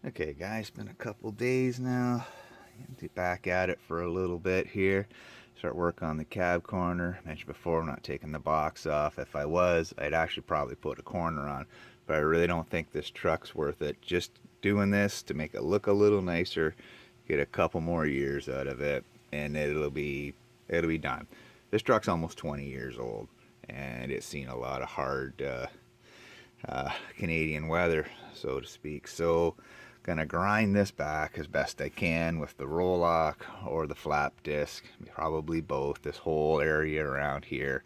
Okay guys, been a couple days now. Back at it for a little bit here. Start work on the cab corner. Mentioned before, I'm not taking the box off. If I was, I'd actually probably put a corner on. But I really don't think this truck's worth it. Just doing this to make it look a little nicer, get a couple more years out of it, and it'll be done. This truck's almost 20 years old, and it's seen a lot of hard Canadian weather, so to speak. So gonna grind this back as best I can with the roll lock or the flap disc, probably both, this whole area around here.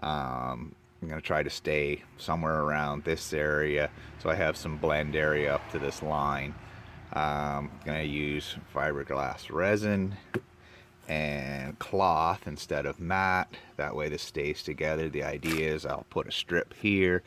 I'm gonna try to stay somewhere around this area so I have some blend area up to this line. Gonna use fiberglass resin and cloth instead of mat, that way this stays together. The idea is I'll put a strip here,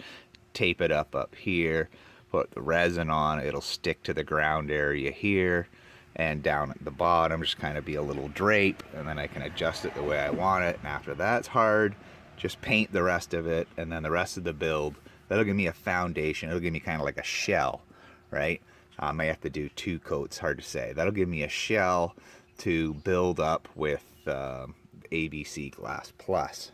tape it up here, put the resin on, it'll stick to the ground area here, and down at the bottom just kind of be a little drape, and then I can adjust it the way I want it. And after that's hard, just paint the rest of it, and then the rest of the build, that'll give me a foundation. It'll give me kind of like a shell, right? I may have to do 2 coats, hard to say. That'll give me a shell to build up with ABC Glass Plus.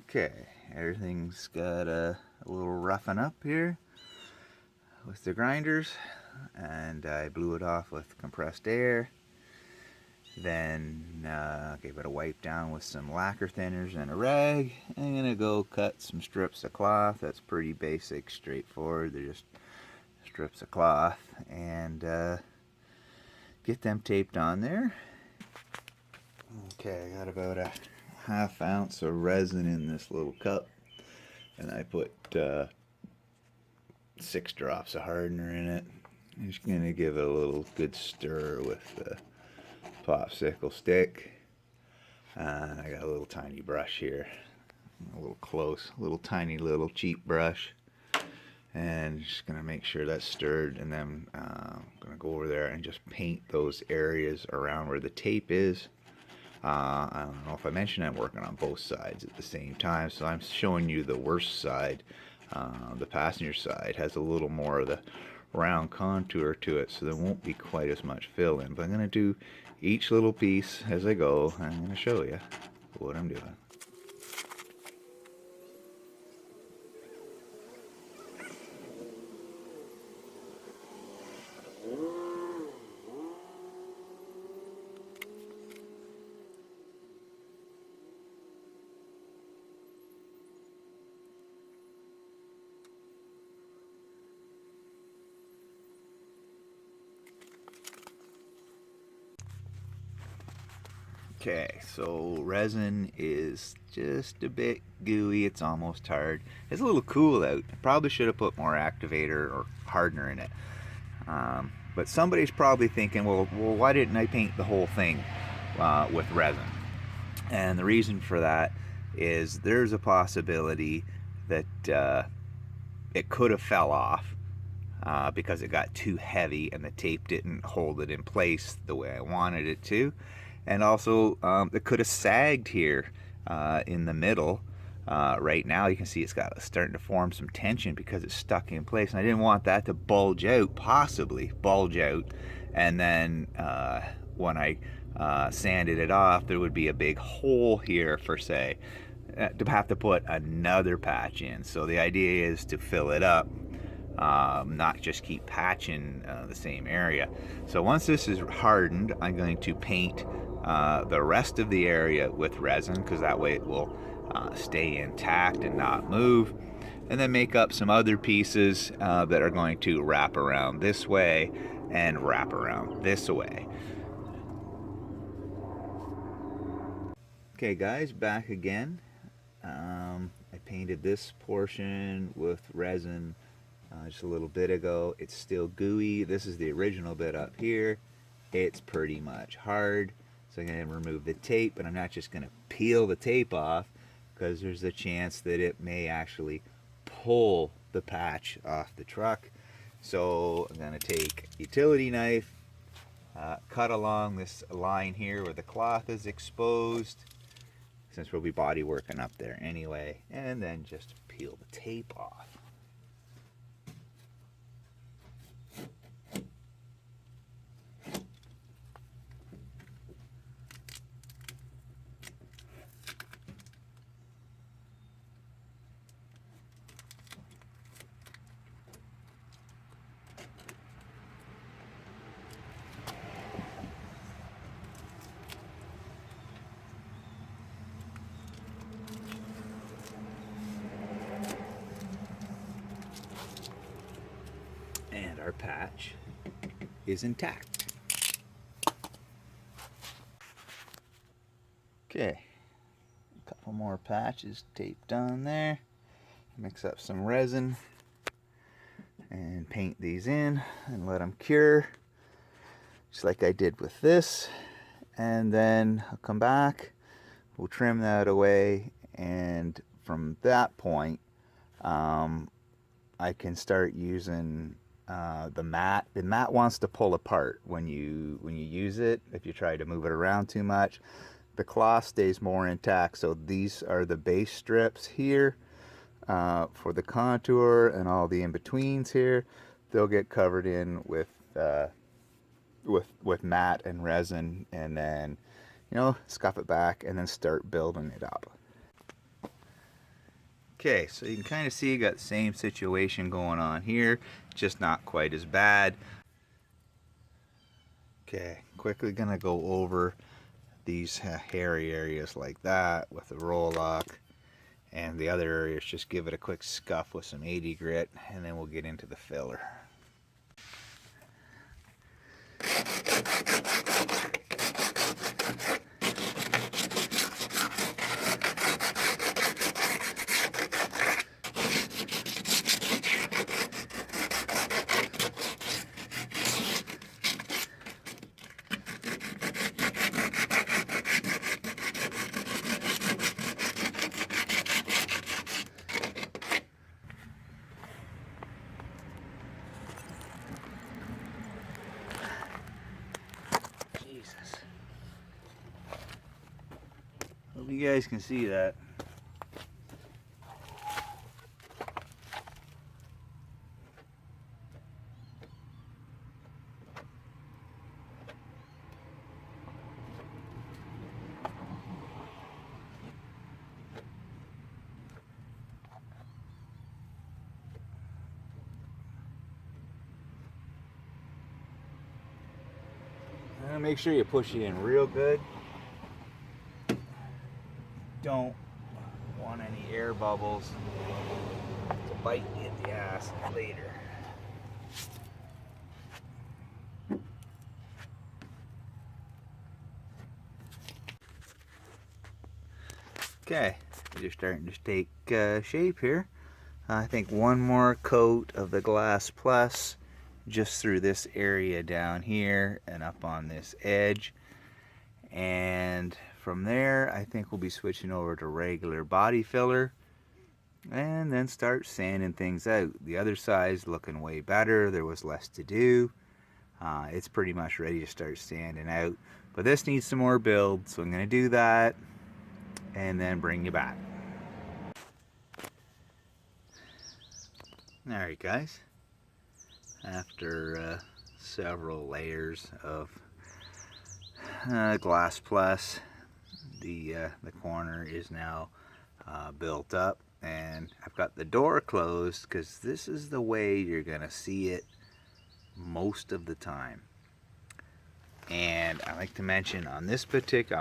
Okay, everything's got a little roughing up here with the grinders, and I blew it off with compressed air. Then gave it a wipe down with some lacquer thinners and a rag. I'm gonna go cut some strips of cloth. That's pretty basic, straightforward. They're just strips of cloth, and get them taped on there. Okay, I got about a ½ ounce of resin in this little cup, and I put 6 drops of hardener in it. I'm just gonna give it a little good stir with the popsicle stick, and I got a little tiny brush here, a little close, a little tiny little cheap brush, and just gonna make sure that's stirred, and then I'm gonna go over there and just paint those areas around where the tape is. I don't know if I mentioned I'm working on both sides at the same time, so I'm showing you the worst side. The passenger side has a little more of the round contour to it, so there won't be quite as much fill in. But I'm going to do each little piece as I go. I'm going to show you what I'm doing. Okay, so resin is just a bit gooey. It's almost hard. It's a little cool out. Probably should have put more activator or hardener in it. But somebody's probably thinking, well, why didn't I paint the whole thing with resin? And the reason for that is there's a possibility that it could have fell off because it got too heavy and the tape didn't hold it in place the way I wanted it to. And also it could have sagged here in the middle. Right now you can see it's starting to form some tension because it's stuck in place, and I didn't want that to bulge out, possibly bulge out, and then when I sanded it off there would be a big hole here for, say, to have to put another patch in. So the idea is to fill it up, not just keep patching the same area. So once this is hardened, I'm going to paint the rest of the area with resin, because that way it will stay intact and not move, and then make up some other pieces that are going to wrap around this way and wrap around this way. Okay guys, back again. I painted this portion with resin just a little bit ago. It's still gooey. This is the original bit up here. It's pretty much hard. So I'm going to remove the tape, but I'm not just going to peel the tape off. because there's a chance that it may actually pull the patch off the truck. So I'm going to take a utility knife, cut along this line here where the cloth is exposed, since we'll be body working up there anyway, and then just peel the tape off. And our patch is intact. Okay, a couple more patches taped on there. Mix up some resin and paint these in and let them cure, just like I did with this. And then I'll come back, we'll trim that away, and from that point I can start using the mat. The mat wants to pull apart when you use it. If you try to move it around too much, the cloth stays more intact. So these are the base strips here for the contour, and all the in-betweens here, they'll get covered in with mat and resin, and then, you know, scuff it back and then start building it up. Okay, so you can kind of see you got the same situation going on here, just not quite as bad. Okay, quickly gonna go over these hairy areas like that with the roll lock, and the other areas just give it a quick scuff with some 80 grit, and then we'll get into the filler. Hope you guys can see that. Make sure you push it in real good. Don't want any air bubbles to bite you in the ass later. Okay, they're starting to take shape here. I think one more coat of the Glass Plus just through this area down here and up on this edge, and from there I think we'll be switching over to regular body filler and then start sanding things out. The other side's looking way better. There was less to do. It's pretty much ready to start sanding out, but this needs some more build, so I'm going to do that and then bring you back. Alright guys, after several layers of Glass Plus, the corner is now built up, and I've got the door closed because this is the way you're gonna see it most of the time. And I like to mention on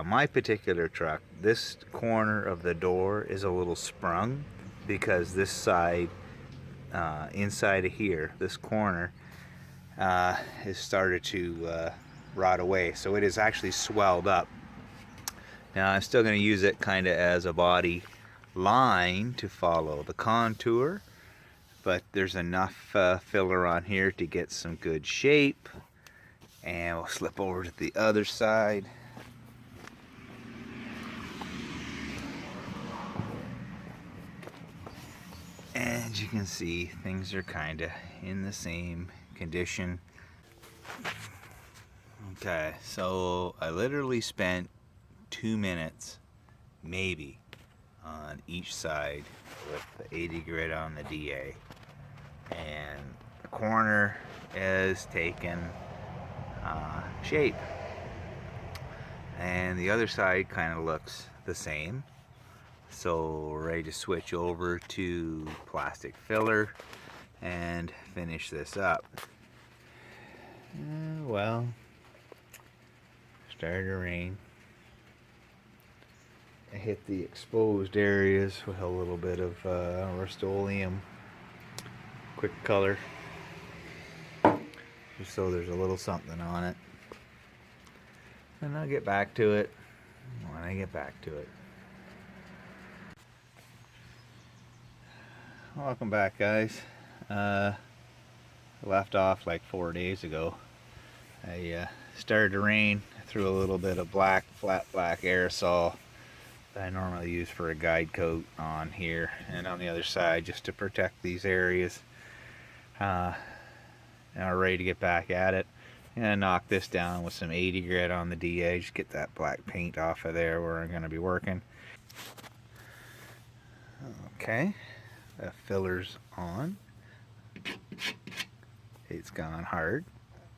my particular truck, this corner of the door is a little sprung because this side, inside of here, this corner has started to rot away, so it is actually swelled up. Now I'm still going to use it kind of as a body line to follow the contour, but there's enough filler on here to get some good shape. And we'll slip over to the other side. as you can see, things are kind of in the same condition. Okay, so I literally spent 2 minutes maybe on each side with the 80 grit on the DA, and the corner is taken shape, and the other side kind of looks the same. So we're ready to switch over to plastic filler and finish this up. Well, started to rain. I hit the exposed areas with a little bit of Rust-Oleum quick color, just so there's a little something on it, and I'll get back to it when I get back to it. Welcome back, guys. I left off like 4 days ago. I started to rain. I threw a little bit of flat black aerosol that I normally use for a guide coat on here and on the other side, just to protect these areas. Now we're ready to get back at it. I'm gonna knock this down with some 80 grit on the DA, just get that black paint off of there where I'm gonna be working. Okay, the filler's on. It's gone hard.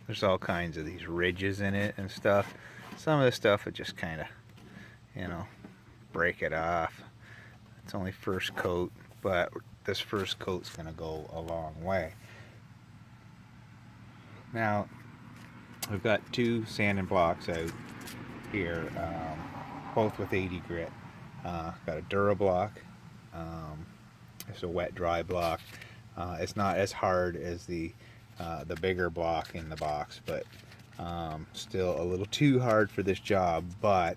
There's all kinds of these ridges in it and stuff. Some of the stuff would just kind of, you know, break it off. It's only first coat, but this first coat's gonna go a long way. Now, I've got 2 sanding blocks out here, both with 80 grit. Got a Durablock. It's a wet dry block. It's not as hard as the bigger block in the box, but still a little too hard for this job. But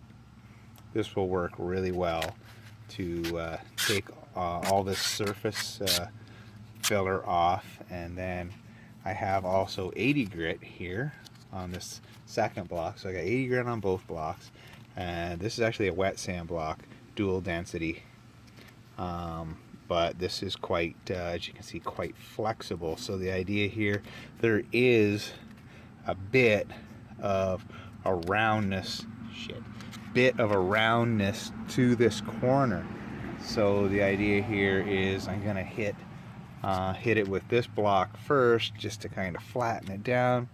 this will work really well to take all this surface filler off. And then I have also 80 grit here on this second block, so I got 80 grit on both blocks, and this is actually a wet sand block, dual density, but this is quite, as you can see, quite flexible. So the idea here, there is a bit of a roundness to this corner. So the idea here is I'm gonna hit it with this block first, just to kind of flatten it down,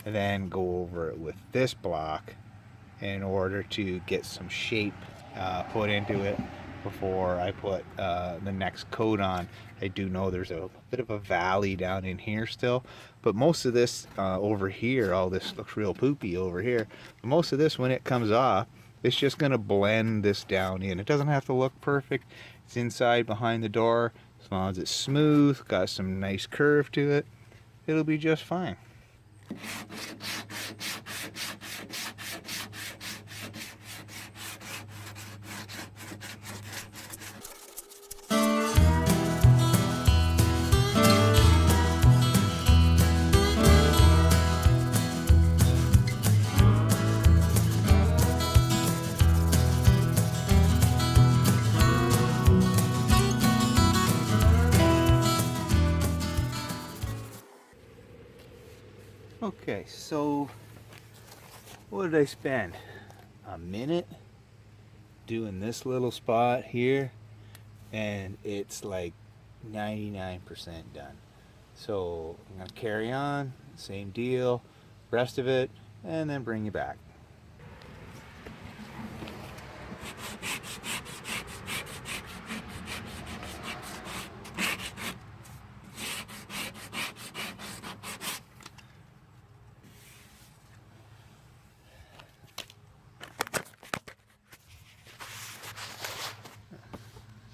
and then go over it with this block in order to get some shape put into it before I put the next coat on. I do know there's a bit of a valley down in here still, but most of this over here, all this looks real poopy over here, but most of this, when it comes off, it's just going to blend this down in. It doesn't have to look perfect. It's inside behind the door. As long as it's smooth, got some nice curve to it, it'll be just fine. Okay, so what did I spend? A minute doing this little spot here, and it's like 99% done. So I'm gonna carry on, same deal, rest of it, and then bring you back.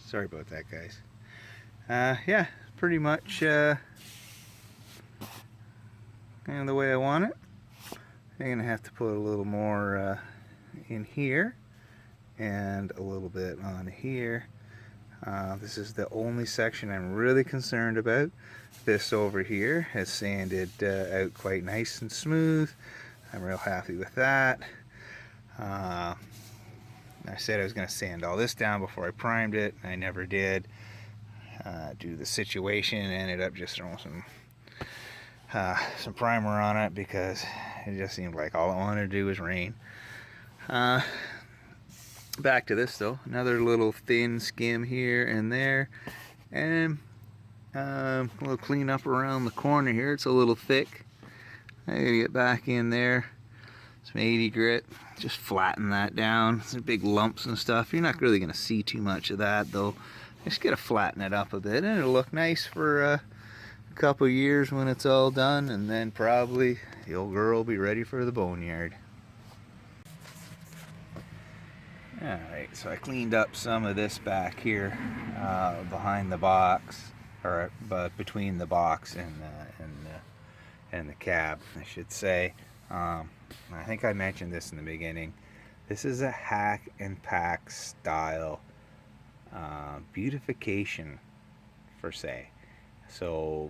Sorry about that, guys. Yeah, pretty much kind of the way I want it. I'm gonna have to put a little more in here and a little bit on here. This is the only section I'm really concerned about. This over here has sanded out quite nice and smooth. I'm real happy with that. I said I was going to sand all this down before I primed it. I never did. due to the situation, ended up just throwing some primer on it because it just seemed like all it wanted to do was rain. Back to this though, another little thin skim here and there, and a little cleanup around the corner here. It's a little thick. I gotta get back in there. Some 80 grit, just flatten that down. Some big lumps and stuff. You're not really gonna see too much of that though. Just gotta flatten it up a bit, and it'll look nice for a couple years when it's all done, and then probably the old girl will be ready for the boneyard. Alright, so I cleaned up some of this back here behind the box, or between the box and the cab, I should say. I think I mentioned this in the beginning. This is a hack and pack style beautification for say. So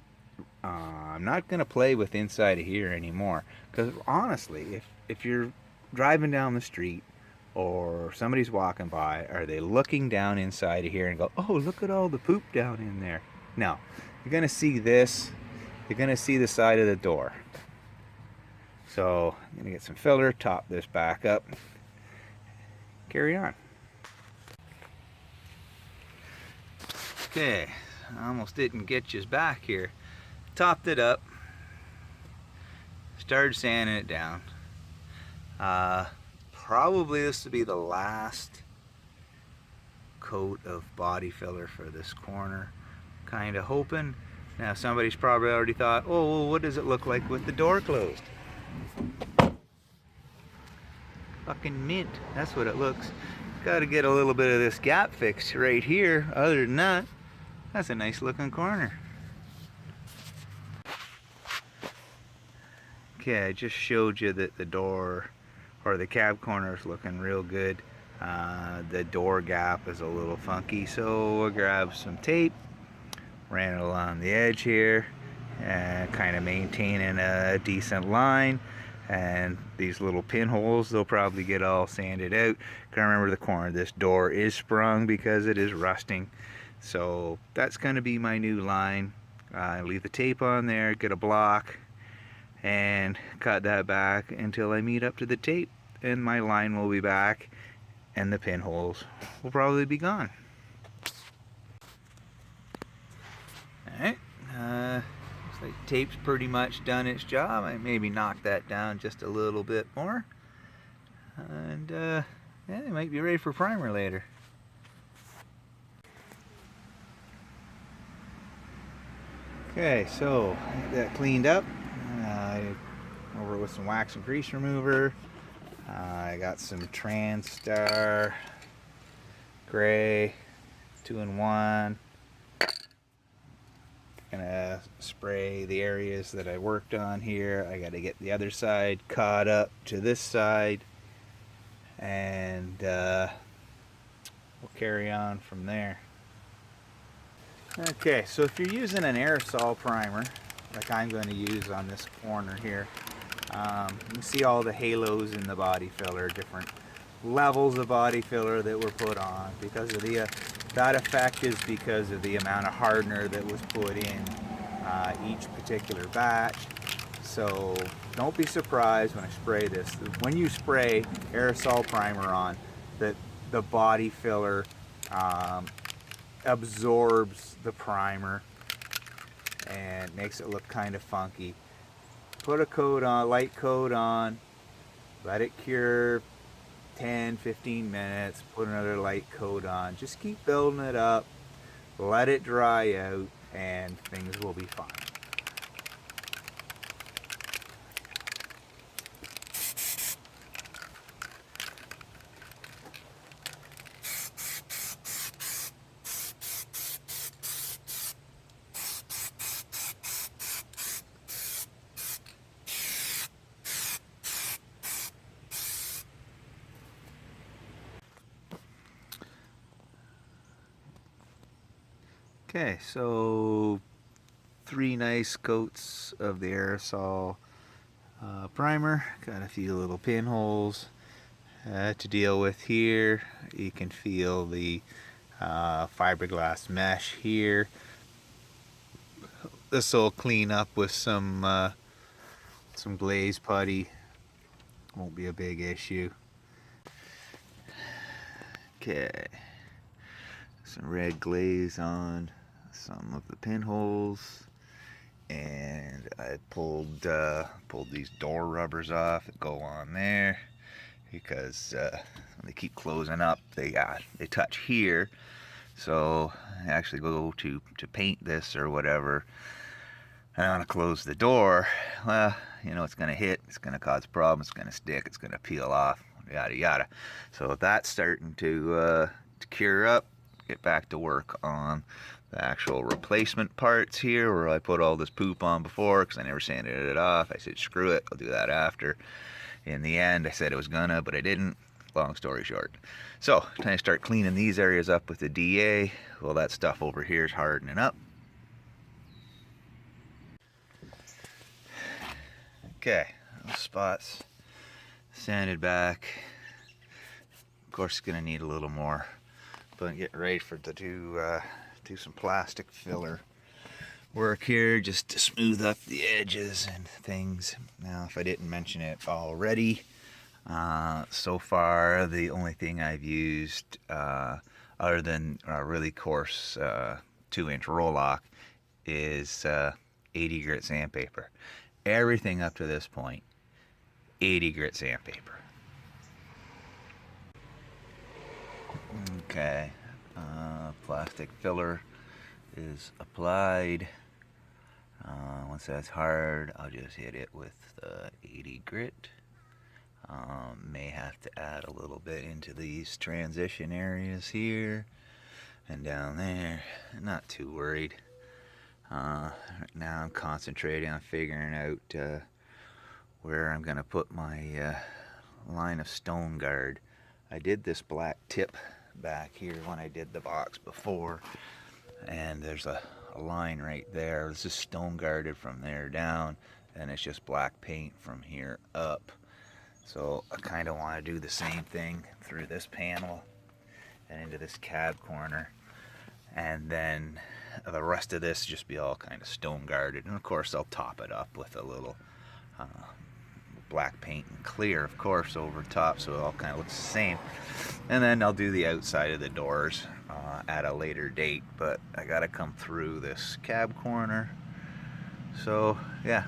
I'm not going to play with inside of here anymore, because honestly, if you're driving down the street or somebody's walking by, are they looking down inside of here and go, oh, look at all the poop down in there? No, you're going to see this. You're going to see the side of the door. So I'm going to get some filler, top this back up, carry on. Okay, I almost didn't get you back here. Topped it up, started sanding it down. Probably this will be the last coat of body filler for this corner. Kind of hoping. Now somebody's probably already thought, oh, well, what does it look like with the door closed? Fucking mint, that's what it looks. Got to get a little bit of this gap fixed right here. Other than that, that's a nice looking corner. Okay, I just showed you that the door or the cab corner is looking real good. The door gap is a little funky, so we'll grab some tape, ran it along the edge here, and kind of maintaining a decent line. And these little pinholes, they'll probably get all sanded out. Gotta remember the corner of this door is sprung because it is rusting. So that's gonna be my new line. Leave the tape on there, get a block, and cut that back until I meet up to the tape, and my line will be back and the pinholes will probably be gone. Alright, looks like tape's pretty much done its job. I maybe knock that down just a little bit more, and yeah, it might be ready for primer later. Okay, so that cleaned up. Over with some wax and grease remover. I got some Transtar Gray 2-in-1. Gonna spray the areas that I worked on here. I gotta get the other side caught up to this side, and we'll carry on from there. Okay, so if you're using an aerosol primer, like I'm going to use on this corner here, you see all the halos in the body filler, different levels of body filler that were put on. Because of the that effect is because of the amount of hardener that was put in each particular batch. So don't be surprised when I spray this. When you spray aerosol primer on, that the body filler absorbs the primer and makes it look kind of funky. Put a coat on, light coat on, let it cure 10-15 minutes, put another light coat on. Just keep building it up, let it dry out, and things will be fine. Okay, so 3 nice coats of the aerosol primer. Got a few little pinholes to deal with here. You can feel the fiberglass mesh here. This will clean up with some glaze putty. Won't be a big issue. Okay, some red glaze on some of the pinholes, and I pulled these door rubbers off that go on there because when they keep closing up, they touch here. So I actually go to paint this or whatever, and I want to close the door. Well, you know, it's going to hit, it's going to cause problems, it's going to stick, it's going to peel off, yada yada. So that's starting to cure up. Get back to work on the actual replacement parts here where I put all this poop on before because I never sanded it off. I said screw it, I'll do that after. In the end I said I was gonna, but I didn't. Long story short. So time to start cleaning these areas up with the DA. Well, that stuff over here is hardening up. Okay, those spots sanded back. Of course, it's gonna need a little more, but getting ready to do some plastic filler work here just to smooth up the edges and things. Now, if I didn't mention it already, so far the only thing I've used other than really coarse 2-inch Rolock is 80 grit sandpaper. Everything up to this point, 80 grit sandpaper. Okay, plastic filler is applied. Once that's hard, I'll just hit it with the 80 grit. May have to add a little bit into these transition areas here and down there. Not too worried. Right now I'm concentrating on figuring out where I'm going to put my line of stone guard. I did this black tip back here when I did the box before, and there's a line right there. This is stone guarded from there down, and it's just black paint from here up. So I kind of want to do the same thing through this panel and into this cab corner, and then the rest of this just be all kind of stone guarded. And of course I'll top it up with a little black paint and clear, of course, over top, so it all kind of looks the same. And then I'll do the outside of the doors at a later date, but I gotta come through this cab corner. So yeah,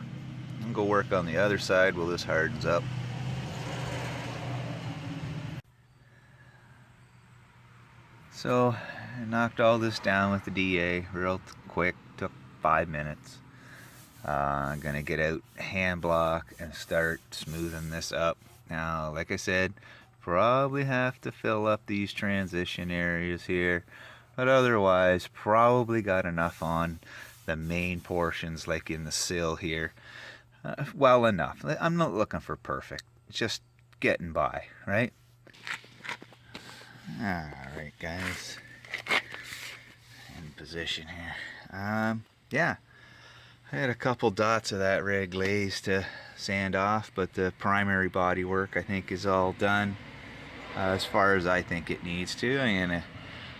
I'm gonna go work on the other side while this hardens up. So I knocked all this down with the DA real quick, took 5 minutes. I'm gonna get out hand block and start smoothing this up. Now, like I said, probably have to fill up these transition areas here, but otherwise probably got enough on the main portions, like in the sill here. Well enough. I'm not looking for perfect, just getting by, right? Alright guys, in position here. Yeah, I had a couple dots of that red glaze to sand off, but the primary body work I think is all done as far as I think it needs to. I'm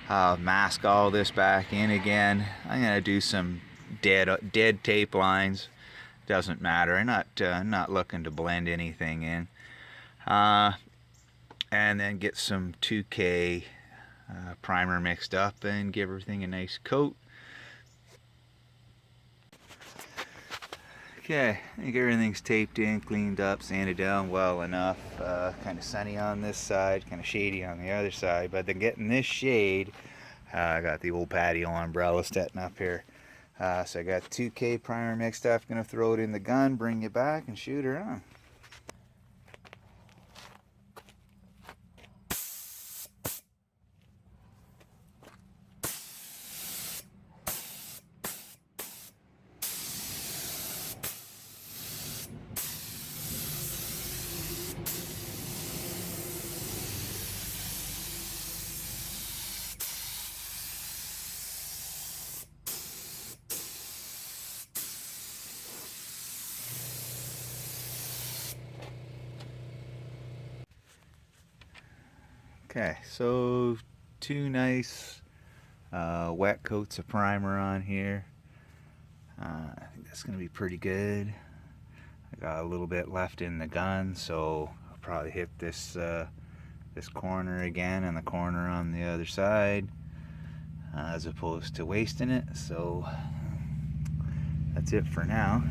gonna mask all this back in again. I'm gonna do some dead tape lines. Doesn't matter. I'm not looking to blend anything in. And then get some 2K primer mixed up and give everything a nice coat. Okay, I think everything's taped in, cleaned up, sanded down well enough. Kind of sunny on this side, kind of shady on the other side, but then getting this shade, I got the old patio umbrella setting up here. So I got 2K primer mixed up, gonna throw it in the gun, bring it back and shoot her on. Okay, so 2 nice Wet coats of primer on here. I think that's going to be pretty good. I got a little bit left in the gun, so I'll probably hit this this corner again and the corner on the other side, as opposed to wasting it. So that's it for now.